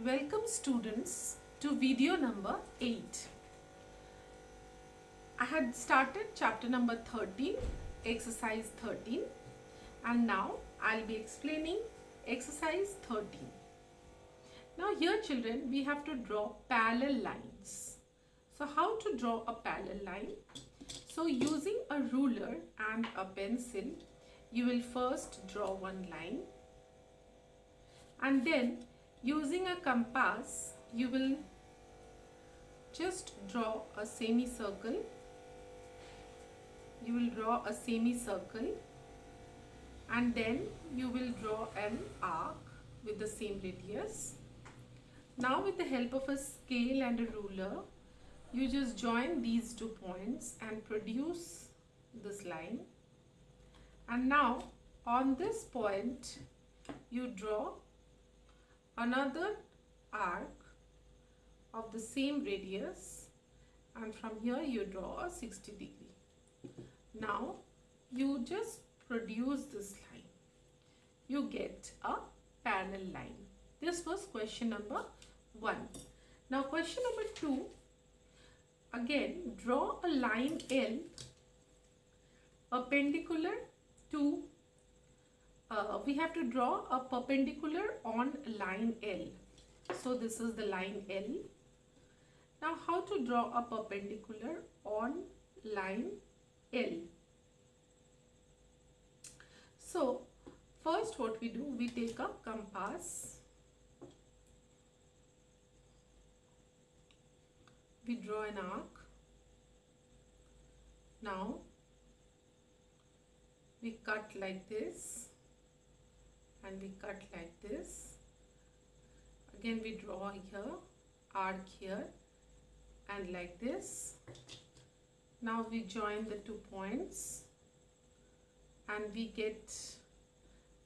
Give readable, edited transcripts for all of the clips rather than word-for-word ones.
Welcome students to video number 8. I had started chapter number 13, exercise 13, and now I'll be explaining exercise 13. Now here children, we have to draw parallel lines. So how to draw a parallel line? So using a ruler and a pencil, you will first draw one line, and then using a compass, you will just draw a semicircle. You will draw a semicircle, and then you will draw an arc with the same radius. Now with the help of a scale and a ruler, you just join these 2 points and produce this line. And now on this point, you draw another arc of the same radius, and from here you draw a 60 degree. Now you just produce this line. You get a parallel line. This was question number 1. Now question number 2. Again, draw a line L perpendicular to we have to draw a perpendicular on line L. So this is the line L. Now how to draw a perpendicular on line L? So first what we do, we take a compass. We draw an arc. Now we cut like this, and we cut like this. Again we draw here, arc here, and like this. Now we join the 2 points and we get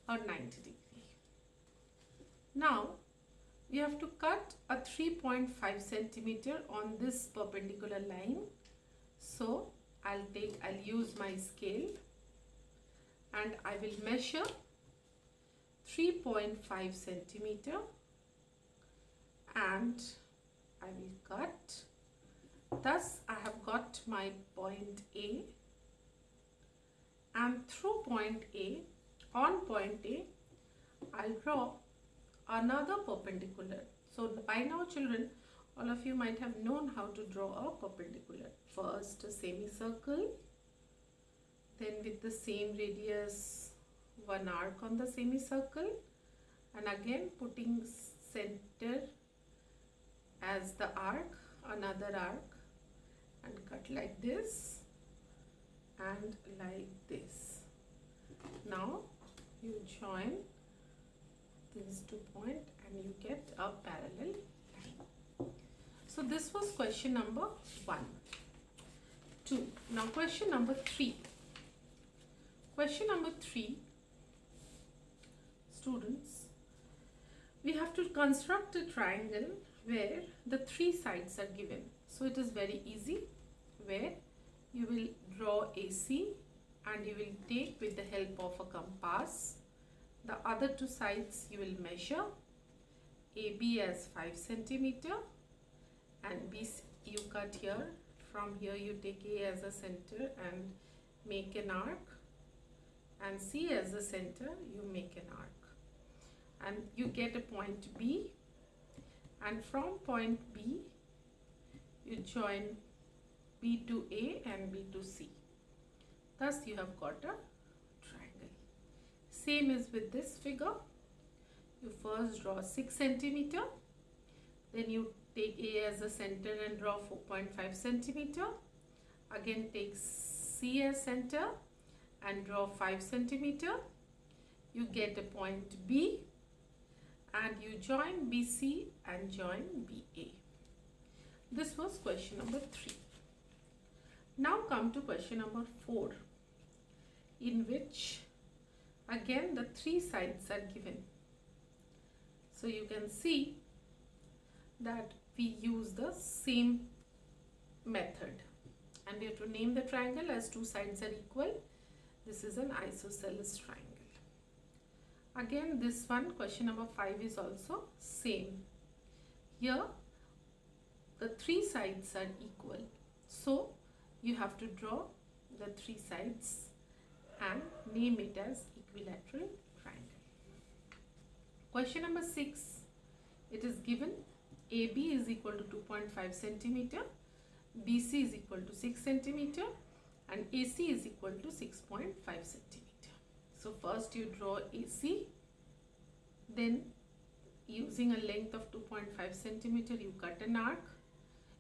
a 90 degree. Now we have to cut a 3.5 centimeter on this perpendicular line. So I'll use my scale and I will measure 3.5 centimeter and I will cut. Thus I have got my point A, and through point A, on point A, I'll draw another perpendicular. So by now children, all of you might have known how to draw a perpendicular. First a semicircle, then with the same radius one arc on the semicircle, and again putting center as the arc, another arc, and cut like this and like this. Now you join these 2 points and you get a parallel line. So this was question number 1. 2. Now question number 3. Question number 3, students, we have to construct a triangle where the 3 sides are given. So it is very easy, where you will draw AC and you will take with the help of a compass. The other 2 sides you will measure. AB as 5 centimeter and BC you cut here. From here you take A as a center and make an arc, and C as the center, you make an arc, and you get a point B, and from point B you join B to A and B to C. Thus you have got a triangle. Same is with this figure. You first draw 6 centimeter, then you take A as the center and draw 4.5 centimeter, again take C as center and draw 5 centimeter. You get a point B and you join BC and join BA. This was question number 3. Now come to question number 4, in which again the 3 sides are given. So you can see that we use the same method, and we have to name the triangle as 2 sides are equal. This is an isosceles triangle. Again this one, question number 5, is also same. Here the three sides are equal, so you have to draw the three sides and name it as equilateral triangle. Question number 6, it is given AB is equal to 2.5 centimeter, BC is equal to 6 centimeter and AC is equal to 6.5 centimeter. So first you draw AC, then using a length of 2.5 centimeter you cut an arc,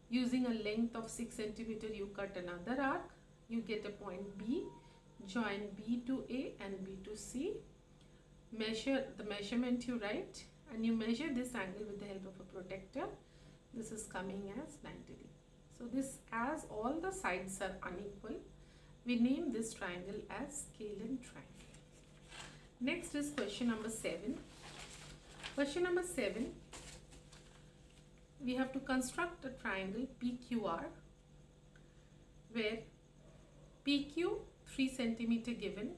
using a length of 6 centimeter you cut another arc, you get a point B, join B to A and B to C, measure the measurement you write, and you measure this angle with the help of a protractor. This is coming as 90 degrees. So this, as all the sides are unequal, we name this triangle as Kalin triangle. Next is question number 7. Question number 7, we have to construct a triangle PQR where PQ 3 centimeter given,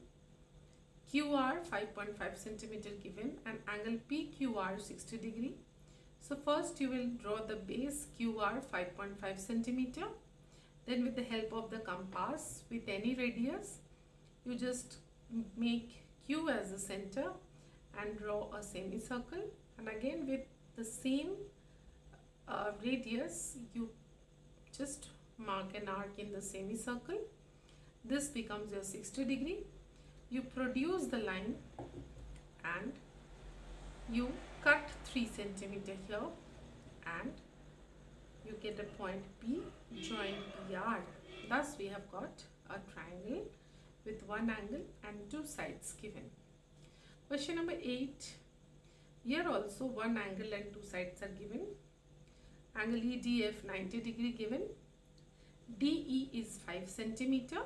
QR 5.5 centimeter given, and angle PQR 60 degree. So first you will draw the base QR 5.5 centimeter. Then with the help of the compass with any radius, you just make Q as the center and draw a semicircle. And again with the same radius, you just mark an arc in the semicircle. This becomes your 60 degree. You produce the line and you cut 3 centimeter here and you get a point P, join PR. Thus we have got a triangle with one angle and two sides given. Question number 8. Here also one angle and two sides are given. Angle EDF 90 degree given. DE is 5 centimeter.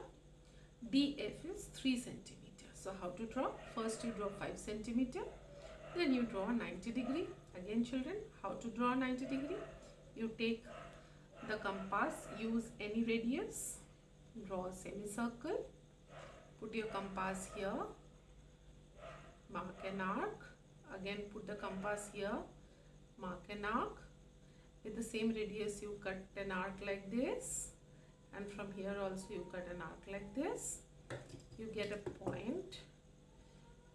DF is 3 centimeter. So how to draw? First you draw 5 centimeter. Then you draw 90 degree. Again children, how to draw 90 degree? You take the compass, use any radius, draw a semicircle, put your compass here, mark an arc, again put the compass here, mark an arc. With the same radius you cut an arc like this, and from here also you cut an arc like this. You get a point,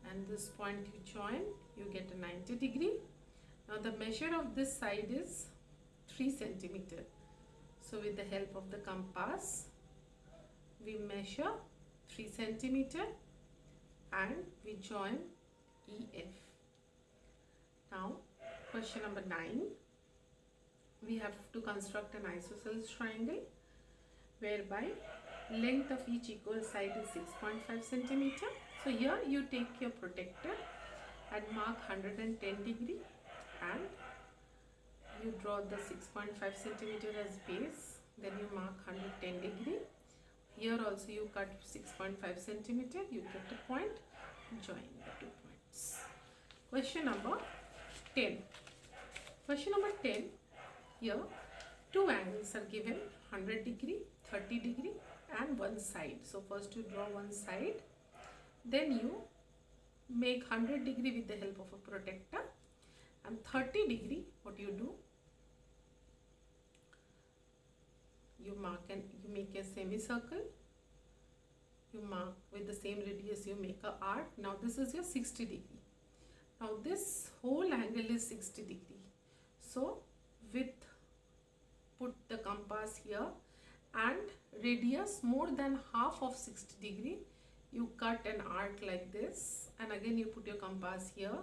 and this point you join, you get a 90 degree. Now the measure of this side is 3 centimeter. So with the help of the compass, we measure 3 centimeter and we join EF. Now question number 9, we have to construct an isosceles triangle whereby length of each equal side is 6.5 centimeter. So here you take your protractor and mark 110 degree and you draw the 6.5 centimeter as base, then you mark 110 degree. Here also you cut 6.5 centimeter, you get a point, join the 2 points. Question number 10. Question number 10, here two angles are given, 100 degree, 30 degree and one side. So first you draw one side, then you make 100 degree with the help of a protractor, and 30 degree, what you do, you mark and you make a semicircle, you mark with the same radius, you make a arc. Now this is your 60 degree. Now this whole angle is 60 degree. So with put the compass here and radius more than half of 60 degree, you cut an arc like this, and again you put your compass here,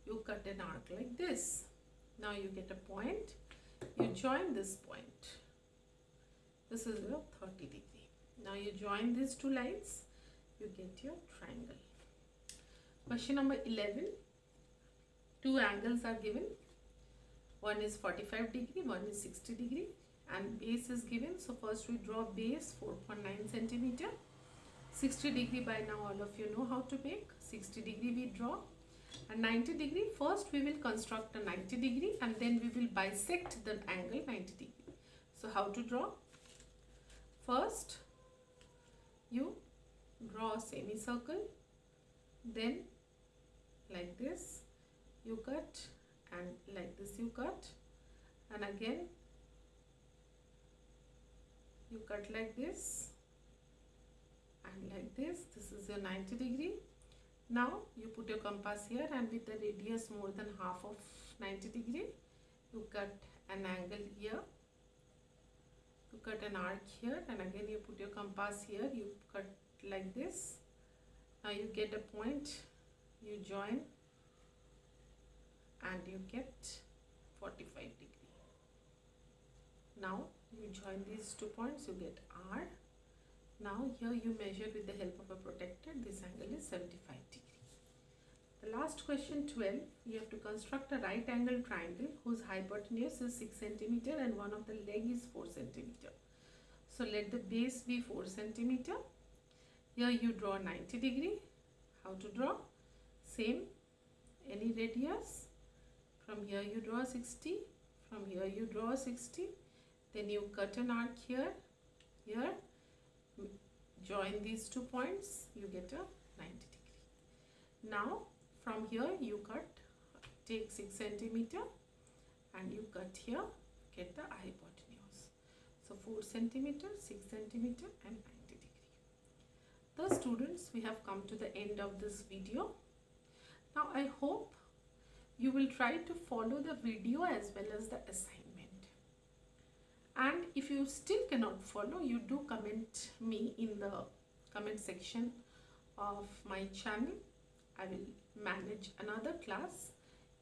you cut an arc like this. Now you get a point, you join this point. This is your 30 degree. Now you join these two lines, you get your triangle. Question number 11. Two angles are given. One is 45 degree, one is 60 degree, and base is given. So first we draw base 4.9 centimeter. 60 degree, by now all of you know how to make. 60 degree we draw. And 90 degree, first we will construct a 90 degree and then we will bisect the angle 90 degree. So how to draw? First you draw a semicircle, then like this you cut, and like this you cut, and again you cut like this and like this. This is your 90 degree. Now you put your compass here, and with the radius more than half of 90 degree, you cut an angle here, you cut an arc here, and again you put your compass here, you cut like this. Now you get a point, you join, and you get 45 degree. Now you join these 2 points, you get R. Now here you measure with the help of a protractor. This angle is 75 degree. The last question 12, you have to construct a right angle triangle whose hypotenuse is 6 centimeter and one of the leg is 4 centimeter. So let the base be 4 centimeter. Here you draw 90 degree. How to draw? Same, any radius. From here you draw 60. From here you draw 60. Then you cut an arc here, here. Join these 2 points, you get a 90 degree. Now from here you cut, take 6 centimeter and you cut here, get the hypotenuse. So 4 centimeter, 6 centimeter and 90 degree. Thus students, we have come to the end of this video. Now I hope you will try to follow the video as well as the assignment. And if you still cannot follow, you do comment me in the comment section of my channel. I will manage another class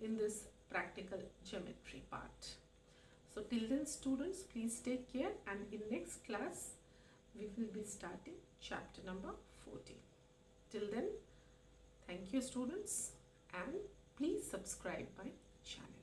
in this practical geometry part. So till then students, please take care, and in next class we will be starting chapter number 14. Till then, thank you students, and please subscribe my channel.